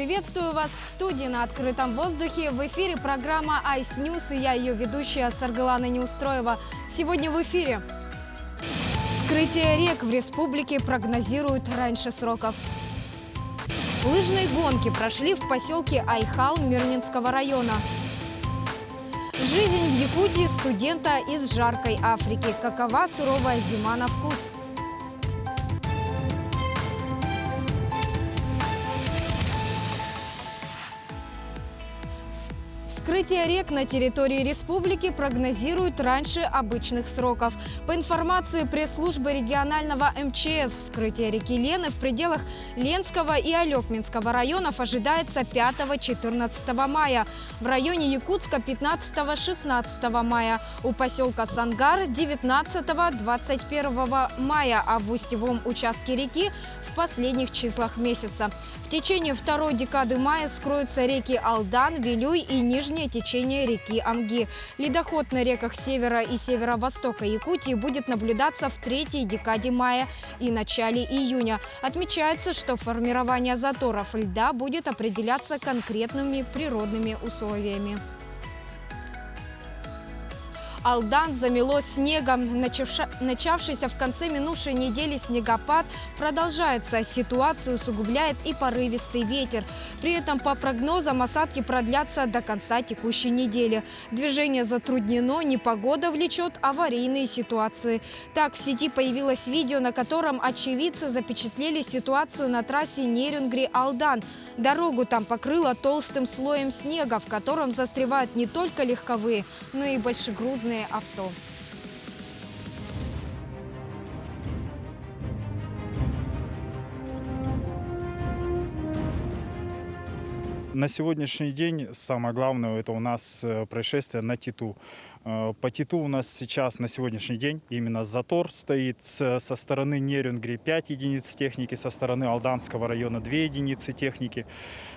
Приветствую вас в студии на открытом воздухе. В эфире программа Ice News и я, ее ведущая Саргалана Неустроева. Сегодня в эфире. Вскрытие рек в республике прогнозируют раньше сроков. Лыжные гонки прошли в поселке Айхал Мирнинского района. Жизнь в Якутии студента из жаркой Африки. Какова суровая зима на вкус? Вскрытие рек на территории республики прогнозируют раньше обычных сроков. По информации пресс-службы регионального МЧС, вскрытие реки Лены в пределах Ленского и Алекминского районов ожидается 5-14 мая. В районе Якутска 15-16 мая. У поселка Сангар 19-21 мая, а в устьевом участке реки в последних числах месяца. В течение второй декады мая вскроются реки Алдан, Вилюй и нижнее течение реки Амги. Ледоход на реках севера и северо-востока Якутии будет наблюдаться в третьей декаде мая и начале июня. Отмечается, что формирование заторов льда будет определяться конкретными природными условиями. Алдан замело снегом. Начавшийся в конце минувшей недели снегопад продолжается. Ситуацию усугубляет и порывистый ветер. При этом, по прогнозам, осадки продлятся до конца текущей недели. Движение затруднено, непогода влечет аварийные ситуации. Так, в сети появилось видео, на котором очевидцы запечатлели ситуацию на трассе Нерюнгри-Алдан. Дорогу там покрыло толстым слоем снега, в котором застревают не только легковые, но и большегрузные авто. На сегодняшний день самое главное – это у нас происшествие на Титу. По Титу у нас сейчас на сегодняшний день именно затор стоит. Со стороны Нерюнгри 5 единиц техники, со стороны Алданского района 2 единицы техники.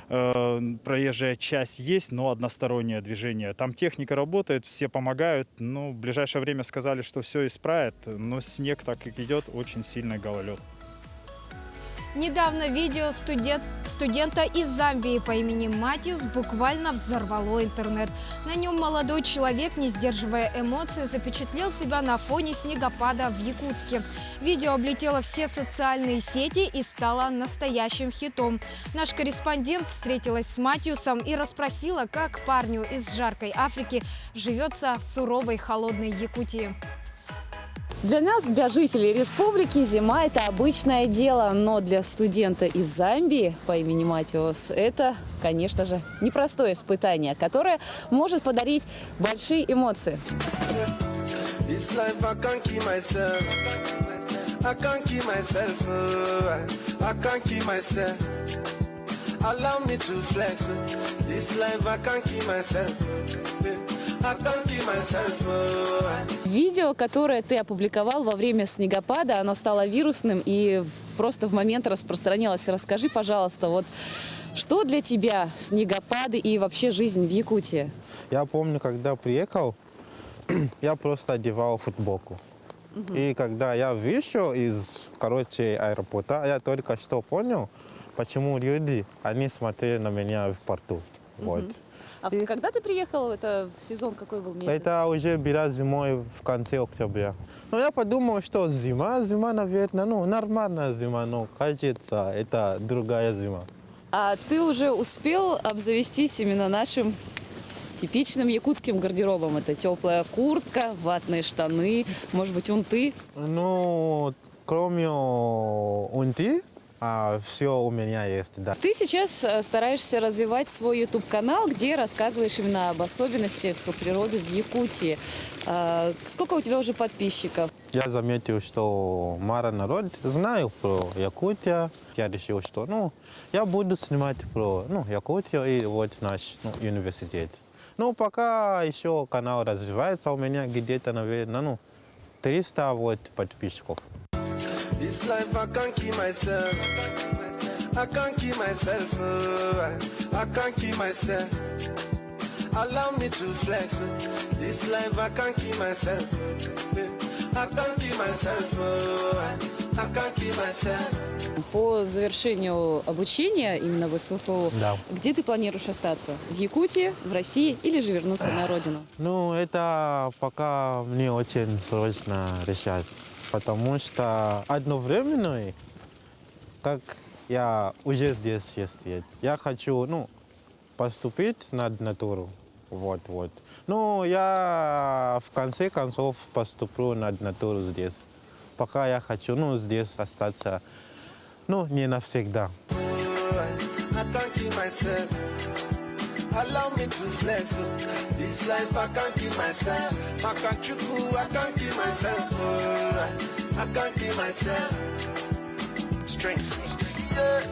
Проезжая часть есть, но одностороннее движение. Там техника работает, все помогают. Но в ближайшее время сказали, что все исправят, но снег так и идет, очень сильный гололед. Недавно видео студента из Замбии по имени Матиус буквально взорвало интернет. На нем молодой человек, не сдерживая эмоций, запечатлел себя на фоне снегопада в Якутске. Видео облетело все социальные сети и стало настоящим хитом. Наш корреспондент встретилась с Матиусом и расспросила, как парню из жаркой Африки живется в суровой холодной Якутии. Для нас, для жителей республики, зима – это обычное дело, но для студента из Замбии по имени Матиус это, конечно же, непростое испытание, которое может подарить большие эмоции. Видео, которое ты опубликовал во время снегопада, оно стало вирусным и просто в момент распространилось. Расскажи, пожалуйста, вот что для тебя снегопады и вообще жизнь в Якутии? Я помню, когда приехал, я просто одевал футболку. И когда я вышел из, аэропорта, я только что понял, почему люди, они смотрели на меня в порту. Вот. А когда ты приехал, это в сезон какой был месяц? Это уже было зимой в конце октября. Но я подумал, что зима, наверное, нормальная зима, но кажется, это другая зима. А ты уже успел обзавестись именно нашим типичным якутским гардеробом? Это теплая куртка, ватные штаны, может быть, унты? Ну, кроме унты, все у меня есть, да. Ты сейчас стараешься развивать свой YouTube-канал, где рассказываешь именно об особенностях природы в Якутии. Сколько у тебя уже подписчиков? Я заметил, что мало народ знает про Якутию. Я решил, что я буду снимать про Якутию и вот наш университет. Но пока еще канал развивается, у меня где-то, наверное, 300 подписчиков. This life I can't keep myself. I can't keep myself. I can't keep myself. Allow me to flex. This life I can't keep myself. I can't keep myself. I can't keep myself. По завершению обучения именно в СВФУ, Да. где ты планируешь остаться? В Якутии, в России или же вернуться на родину? Ну, это пока мне очень сложно решать, потому что одновременно, как я уже здесь есть, я хочу, поступить на ординатуру. Вот. Но я в конце концов поступлю на ординатуру здесь. Пока я хочу, здесь остаться, не навсегда. I can't keep myself. Allow me to flex. This life I can't keep myself. I can't keep myself. I can't keep myself. Strength. Yeah.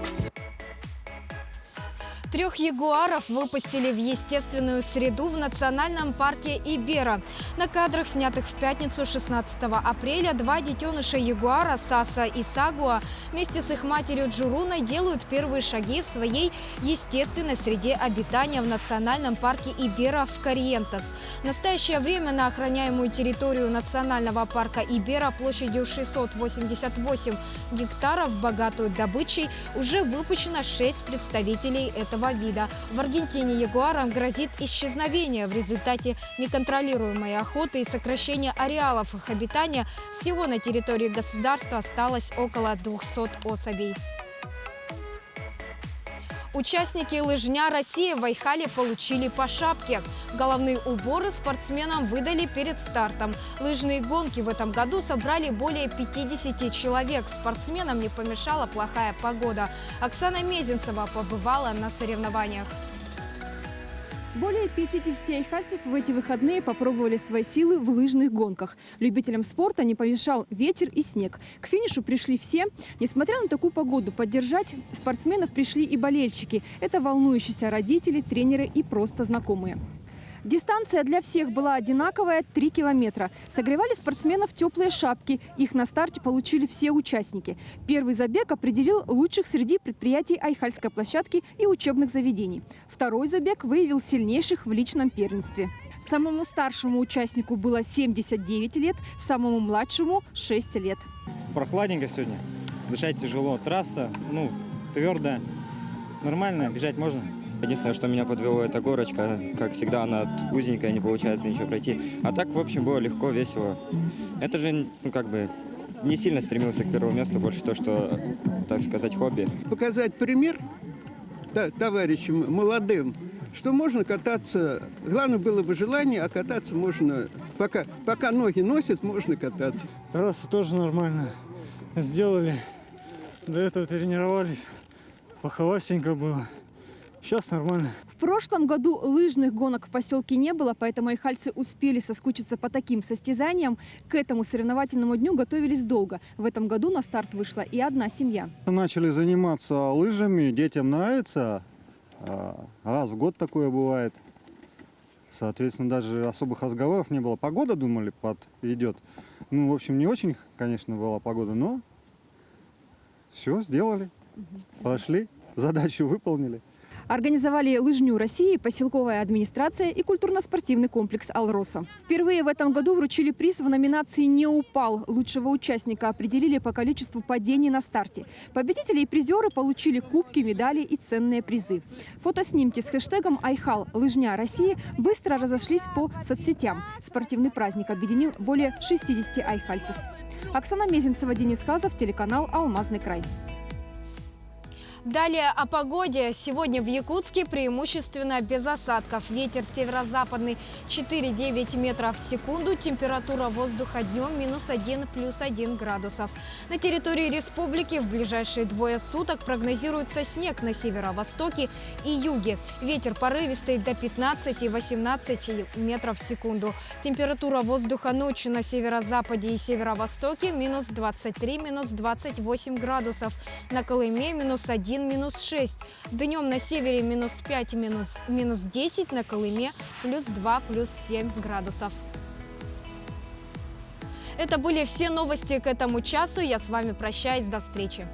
3 ягуаров выпустили в естественную среду в национальном парке Ибера. На кадрах, снятых в пятницу 16 апреля, 2 детеныша ягуара Саса и Сагуа вместе с их матерью Джуруной делают первые шаги в своей естественной среде обитания в национальном парке Ибера в Корриентес. В настоящее время на охраняемую территорию национального парка Ибера площадью 688 гектаров, богатую добычей, уже выпущено 6 представителей этого вида. В Аргентине ягуарам грозит исчезновение в результате неконтролируемой охоты и сокращения ареалов их обитания. Всего на территории государства осталось около 200 особей. Участники лыжня России в Айхале получили по шапке. Головные уборы спортсменам выдали перед стартом. Лыжные гонки в этом году собрали более 50 человек. Спортсменам не помешала плохая погода. Оксана Мезенцева побывала на соревнованиях. Более 50 айхальцев в эти выходные попробовали свои силы в лыжных гонках. Любителям спорта не помешал ветер и снег. К финишу пришли все. Несмотря на такую погоду, поддержать спортсменов пришли и болельщики. Это волнующиеся родители, тренеры и просто знакомые. Дистанция для всех была одинаковая – 3 километра. Согревали спортсменов теплые шапки. Их на старте получили все участники. Первый забег определил лучших среди предприятий Айхальской площадки и учебных заведений. Второй забег выявил сильнейших в личном первенстве. Самому старшему участнику было 79 лет, самому младшему – 6 лет. Прохладненько сегодня. Дышать тяжело. Трасса, твердая. Нормально, бежать можно. Единственное, что меня подвело, это горочка. Как всегда, она узенькая, не получается ничего пройти. А так, в общем, было легко, весело. Это же, не сильно стремился к первому месту, больше то, что, так сказать, хобби. Показать пример товарищам молодым, что можно кататься. Главное было бы желание, а кататься можно. Пока ноги носят, можно кататься. Трасса тоже нормально сделали. До этого тренировались. Похоластенько было. Сейчас нормально. В прошлом году лыжных гонок в поселке не было, поэтому айхальцы успели соскучиться по таким состязаниям. К этому соревновательному дню готовились долго. В этом году на старт вышла и одна семья. Начали заниматься лыжами, детям нравится. Раз в год такое бывает. Соответственно, даже особых разговоров не было. Погода, думали, подведет. В общем, не очень, конечно, была погода, но все сделали. Прошли, задачу выполнили. Организовали лыжню России, поселковая администрация и культурно-спортивный комплекс «Алроса». Впервые в этом году вручили приз в номинации «Не упал». Лучшего участника определили по количеству падений на старте. Победители и призеры получили кубки, медали и ценные призы. Фотоснимки с хэштегом «Айхал. Лыжня России» быстро разошлись по соцсетям. Спортивный праздник объединил более 60 айхальцев. Оксана Мезенцева, Денис Хазов, телеканал «Алмазный край». Далее о погоде. Сегодня в Якутске преимущественно без осадков. Ветер северо-западный 4-9 метров в секунду. Температура воздуха днем -1 +1 градусов. На территории республики в ближайшие 2 суток прогнозируется снег на северо-востоке и юге. Ветер порывистый до 15-18 метров в секунду. Температура воздуха ночью на северо-западе и северо-востоке -23, -28 градусов. На Колыме -1, -6. Днем на севере -5, -10, на Колыме +2, +7 градусов. Это были все новости к этому часу. Я с вами прощаюсь. До встречи.